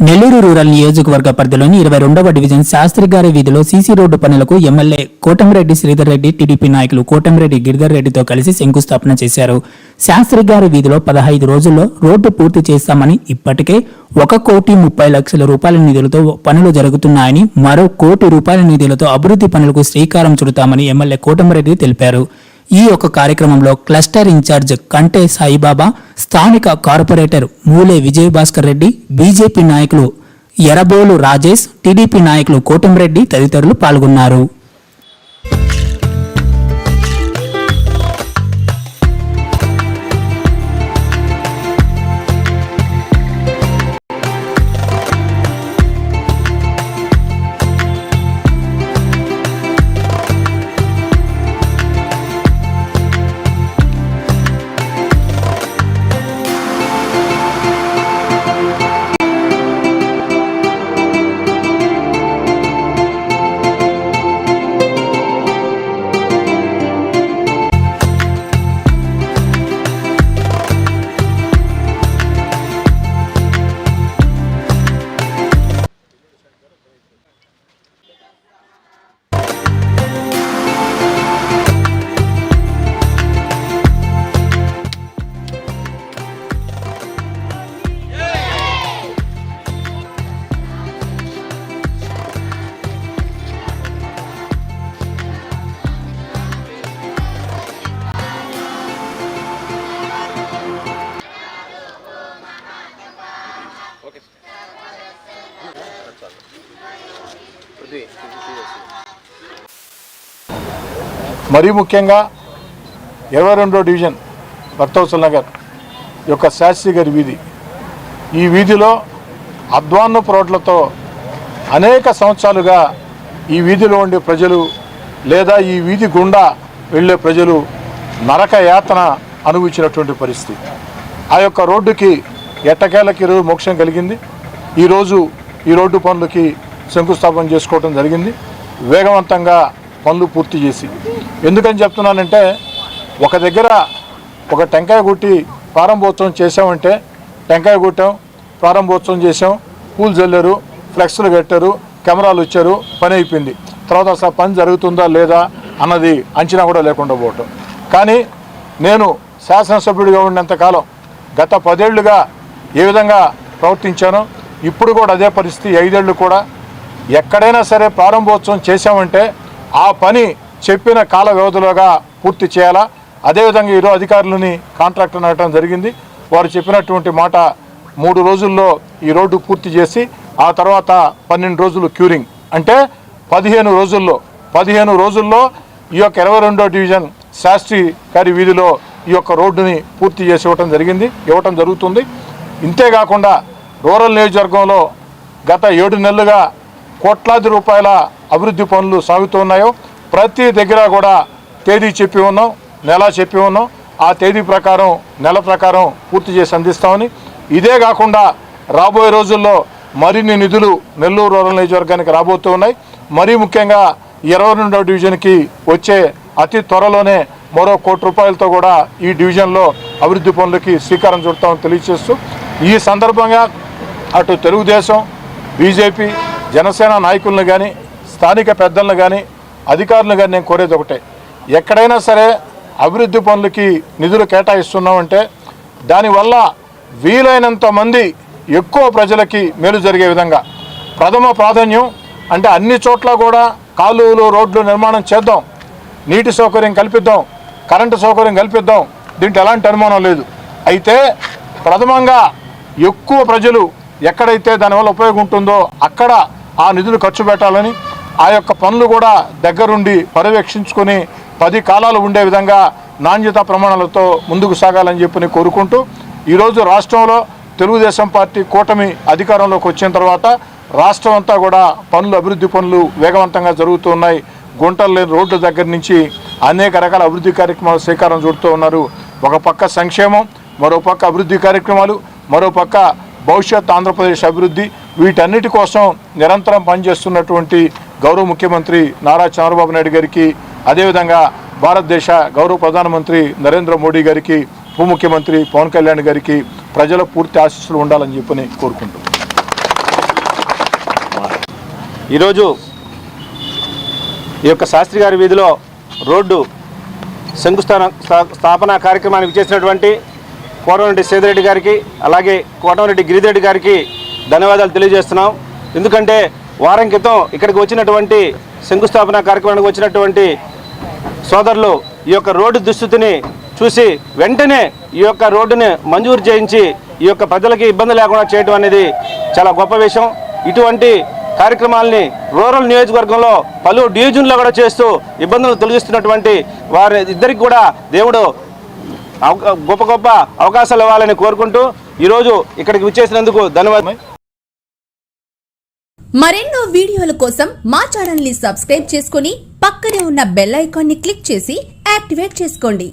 Nellore rural నియోజకవర్గ పరిధిలోని 22వ division శాస్త్రిగారి వీధిలో సీసీ రోడ్డు పనులకు ఎమ్మెల్యే కోటమిరెడ్డి శ్రీధర్ రెడ్డి, టీడీపీ నాయకులు కోటమిరెడ్డి గిరిధర్ రెడ్డితో కలిసి శంకుస్థాపన చేశారు. శాస్త్రిగారి వీధిలో 15 రోజుల్లో రోడ్డు పూర్తి చేస్తామని, ఇప్పటికే 1,30,00,000 రూపాయల నిధులతో పనులు జరుగుతున్నాయని, మరో 1 కోటి రూపాయల నిధులతో అభివృద్ధి పనులకు శ్రీకారం చుడతామని ఎమ్మెల్యే కోటమిరెడ్డి తెలిపారు. ఈ యొక్క కార్యక్రమంలో క్లస్టర్ ఇన్ఛార్జ్ కంటే సాయిబాబా, స్థానిక కార్పొరేటర్ మూలే విజయభాస్కర్ రెడ్డి, బీజేపీ నాయకులు ఎరబోలు రాజేష్, టీడీపీ నాయకులు కోటంరెడ్డి తదితరులు పాల్గొన్నారు. మరీ ముఖ్యంగా 22వ డివిజన్ భక్తవత్సల్ నగర్ యొక్క శాస్త్రి గారి వీధి, ఈ వీధిలో అధ్వాన్నపు రోడ్లతో అనేక సంవత్సరాలుగా ఈ వీధిలో ఉండే ప్రజలు లేదా ఈ వీధి గుండా వెళ్ళే ప్రజలు నరక యాతన అనుభవించినటువంటి పరిస్థితి. ఆ యొక్క రోడ్డుకి ఎట్టకేలకి ఈరోజు మోక్షం కలిగింది. ఈరోజు ఈ రోడ్డు పనులకి శంకుస్థాపన చేసుకోవడం జరిగింది. వేగవంతంగా పనులు పూర్తి చేసి, ఎందుకని చెప్తున్నానంటే, ఒక దగ్గర ఒక టెంకాయ కొట్టి ప్రారంభోత్సవం చేసామంటే, టెంకాయ కొట్టాం, ప్రారంభోత్సవం చేసాం, పూలు చల్లారు, ఫ్లెక్స్లు కట్టారు, కెమెరాలు వచ్చారు, పని అయిపోయింది. తర్వాత అసలు పని జరుగుతుందా లేదా అన్నది అంచనా కూడా లేకుండా పోవటం. కానీ నేను శాసనసభ్యుడిగా ఉన్నంతకాలం గత 10 ఏళ్లుగా ఏ విధంగా ప్రవర్తించానో ఇప్పుడు కూడా అదే పరిస్థితి. 5 ఏళ్ళు కూడా ఎక్కడైనా సరే ప్రారంభోత్సవం చేశామంటే ఆ పని చెప్పిన కాల వ్యవధిలోగా పూర్తి చేయాలా. అదేవిధంగా ఈరోజు అధికారులని కాంట్రాక్టర్ అడగడం జరిగింది. వారు చెప్పినటువంటి మాట 3 రోజుల్లో ఈ రోడ్డు పూర్తి చేసి ఆ తర్వాత 12 రోజులు క్యూరింగ్, అంటే 15 రోజుల్లో ఈ యొక్క 22వ డివిజన్ శాస్త్రి గారి వీధిలో ఈ యొక్క రోడ్డుని పూర్తి చేసి ఇవ్వటం జరుగుతుంది. ఇంతేకాకుండా రూరల్ నియోజకవర్గంలో గత 7 నెలలుగా కోట్లాది రూపాయల అభివృద్ధి పనులు సాగుతున్నాయో ప్రతి దగ్గర కూడా తేదీ చెప్పి ఉన్నాం, నెల చెప్పి ఉన్నాం. ఆ తేదీ ప్రకారం, నెల ప్రకారం పూర్తి చేసి అందిస్తామని, ఇదే కాకుండా రాబోయే రోజుల్లో మరిన్ని నిధులు నెల్లూరు రూరల్ నియోజకవర్గానికి రాబోతూ ఉన్నాయి. మరీ ముఖ్యంగా 22వ డివిజన్కి వచ్చే అతి త్వరలోనే మరో 1 కోటి రూపాయలతో కూడా ఈ డివిజన్లో అభివృద్ధి పనులకి శ్రీకారం చుడతామని తెలియజేస్తూ, ఈ సందర్భంగా అటు తెలుగుదేశం, బీజేపీ, జనసేన నాయకులను కానీ, స్థానిక పెద్దలను కానీ, అధికారులను కానీ నేను కోరేది ఒకటే, ఎక్కడైనా సరే అభివృద్ధి పనులకి నిధులు కేటాయిస్తున్నామంటే దానివల్ల వీలైనంత మంది ఎక్కువ ప్రజలకి మేలు జరిగే విధంగా ప్రథమ ప్రాధాన్యం, అంటే అన్ని చోట్ల కూడా కాలువలు, రోడ్లు నిర్మాణం చేద్దాం, నీటి సౌకర్యం కల్పిద్దాం, కరెంటు సౌకర్యం కల్పిద్దాం, దీంట్లో ఎలాంటి అనుమానం లేదు. అయితే ప్రథమంగా ఎక్కువ ప్రజలు ఎక్కడైతే దానివల్ల ఉపయోగం ఉంటుందో అక్కడ ఆ నిధులు ఖర్చు పెట్టాలని, ఆ యొక్క పనులు కూడా దగ్గరుండి పర్యవేక్షించుకొని 10 కాలాలు ఉండే విధంగా నాణ్యతా ప్రమాణాలతో ముందుకు సాగాలని చెప్పి కోరుకుంటూ, ఈరోజు రాష్ట్రంలో తెలుగుదేశం పార్టీ కూటమి అధికారంలోకి వచ్చిన తర్వాత రాష్ట్రం అంతా కూడా అభివృద్ధి పనులు వేగవంతంగా జరుగుతున్నాయి. గుంటలు లేని రోడ్ల దగ్గర నుంచి అనేక రకాల అభివృద్ధి కార్యక్రమాలు శ్రీకారం చుడుతూ ఉన్నారు. ఒక పక్క సంక్షేమం, మరో పక్క అభివృద్ధి కార్యక్రమాలు, మరో పక్క భవిష్యత్ ఆంధ్రప్రదేశ్ అభివృద్ధి, వీటన్నిటి కోసం నిరంతరం పనిచేస్తున్నటువంటి గౌరవ ముఖ్యమంత్రి నారా చంద్రబాబు నాయుడు గారికి, అదేవిధంగా భారతదేశ గౌరవ ప్రధానమంత్రి నరేంద్ర మోడీ గారికి, ఉప ముఖ్యమంత్రి పవన్ కళ్యాణ్ గారికి ప్రజల పూర్తి ఆశీస్సులు ఉండాలని చెప్పని కోరుకుంటున్నాను. ఈరోజు ఈ యొక్క శాస్త్రి గారి వీధిలో రోడ్డు స్థాపన కార్యక్రమానికి విచ్చేసినటువంటి కోటమిరెడ్డి సేదిరెడ్డి గారికి అలాగే కోటమిరెడ్డి గిరిరెడ్డి గారికి ధన్యవాదాలు తెలియజేస్తున్నాం. ఎందుకంటే వారం క్రితం ఇక్కడికి వచ్చినటువంటి శంకుస్థాపన కార్యక్రమానికి వచ్చినటువంటి సోదరులు ఈ యొక్క రోడ్డు దుస్థితిని చూసి వెంటనే ఈ యొక్క రోడ్డుని మంజూరు చేయించి ఈ యొక్క ప్రజలకి ఇబ్బంది లేకుండా చేయడం అనేది చాలా గొప్ప విషయం. ఇటువంటి కార్యక్రమాలని రూరల్ నియోజకవర్గంలో పలు డివిజన్లో కూడా చేస్తూ ఇబ్బందులు తొలగిస్తున్నటువంటి వారి ఇద్దరికి కూడా దేవుడు గొప్ప గొప్ప అవకాశాలు ఇవ్వాలని కోరుకుంటూ ఈరోజు ఇక్కడికి విచ్చేసినందుకు ధన్యవాదాలు. మరెన్నో వీడియోల కోసం మా ఛానల్ ని సబ్స్క్రైబ్ చేసుకుని పక్కనే ఉన్న బెల్ ఐకాన్ ని క్లిక్ చేసి యాక్టివేట్ చేసుకోండి.